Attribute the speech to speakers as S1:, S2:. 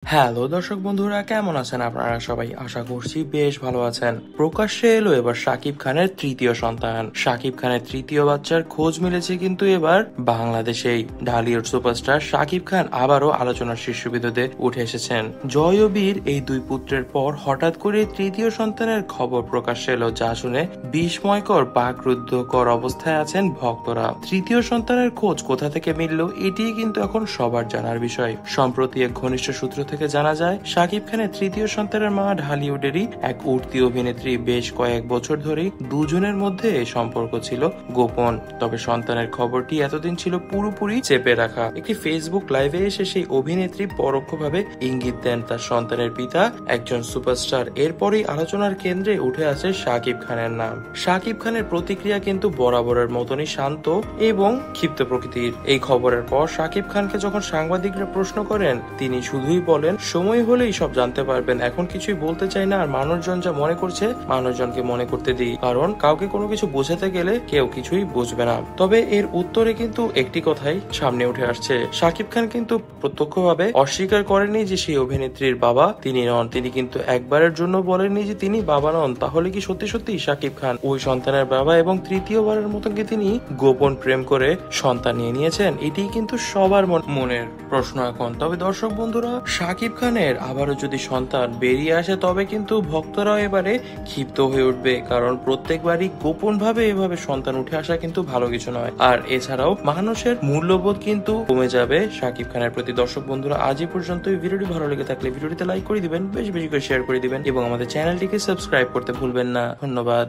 S1: Hello দর্শক বন্ধুরা, কেমন আছেন আপনারা সবাই? আশা করছি বেশ ভালো আছেন। প্রকাশ্যে এলো এবার শাকিব খানের তৃতীয় সন্তান। শাকিব খানের তৃতীয় বাচ্চার খোঁজ মিলেছে কিন্তু এবার বাংলাদেশেই। ঢালিউড সুপারস্টার শাকিব খান আবারও আলোচনার শীর্ষবিন্দুতে উঠে এসেছেন। জয় ও বীর এই দুই পুত্রের পর হঠাৎ করে তৃতীয় সন্তানের খবর প্রকাশ্যে এলো, যা শুনে বিস্ময়কর বাকরুদ্ধকর অবস্থায় আছেন ভক্তরা। তৃতীয় সন্তানের খোঁজ কোথা থেকে মিলল, এটি কিন্তু এখন সবার জানার বিষয়। সম্প্রতি এক ঘনিষ্ঠ সূত্র থেকে জানা যায়, শাকিব খানের তৃতীয় সন্তানের মা ঢালিউডেরই এক উঠতি অভিনেত্রী। বেশ কয়েক বছর ধরেই দুজনের মধ্যে এই সম্পর্ক ছিল গোপন, তবে সন্তানের খবরটি এতদিন ছিল পুরোপুরি চেপে রাখা। একটি ফেসবুক লাইভে এসে সেই অভিনেত্রী পরোক্ষভাবে ইঙ্গিত দেন তার সন্তানের পিতা একজন সুপারস্টার। এরপরই আলোচনার কেন্দ্রে উঠে আসে শাকিব খানের নাম। শাকিব খানের প্রতিক্রিয়া কিন্তু বরাবরের মতনই শান্ত এবং ক্ষিপ্ত প্রকৃতির। এই খবরের পর শাকিব খানকে যখন সাংবাদিকরা প্রশ্ন করেন, তিনি শুধুই বলেন, সময় হলেই সব জানতে পারবেন, এখন কিছুই বলতে চাই না। আর মানুষজন যা মনে করছে মানুষজনকে মনে করতে দিই, কারণ কাউকে কোনো কিছু বোঝাতে গেলে কেউ কিছুই বুঝবে না। তবে এর উত্তরে কিন্তু একটি কথাই সামনে উঠে আসছে। শাকিব খান কিন্তু প্রত্যক্ষভাবে অস্বীকার করেনি যে সেই অভিনেত্রীর বাবা তিনি নন। তিনি কিন্তু একবারের জন্য বলেননি যে তিনি বাবা নন। তাহলে কি সত্যি সত্যি শাকিব খান ওই সন্তানের বাবা এবং তৃতীয়বারের মতন কি তিনি গোপন প্রেম করে সন্তান নিয়ে নিয়েছেন? এটি কিন্তু সবার মনের প্রশ্ন এখন। তবে দর্শক বন্ধুরা, শাকিব খানের আবারও যদি সন্তান বেরিয়ে আসে, তবে কিন্তু ভক্তরাও এবারে ক্ষিপ্ত হয়ে উঠবে, কারণ প্রত্যেকবারই গোপন ভাবে এভাবে সন্তান উঠে আসা কিন্তু ভালো কিছু নয়। আর এছাড়াও মানুষের মূল্যবোধ কিন্তু কমে যাবে শাকিব খানের প্রতি। দর্শক বন্ধুরা, আজ এই পর্যন্ত। ভিডিওটি ভালো লেগে থাকলে ভিডিওটিতে লাইক করে দিবেন, বেশি বেশি করে শেয়ার করে দিবেন এবং আমাদের চ্যানেলটিকে সাবস্ক্রাইব করতে ভুলবেন না। ধন্যবাদ।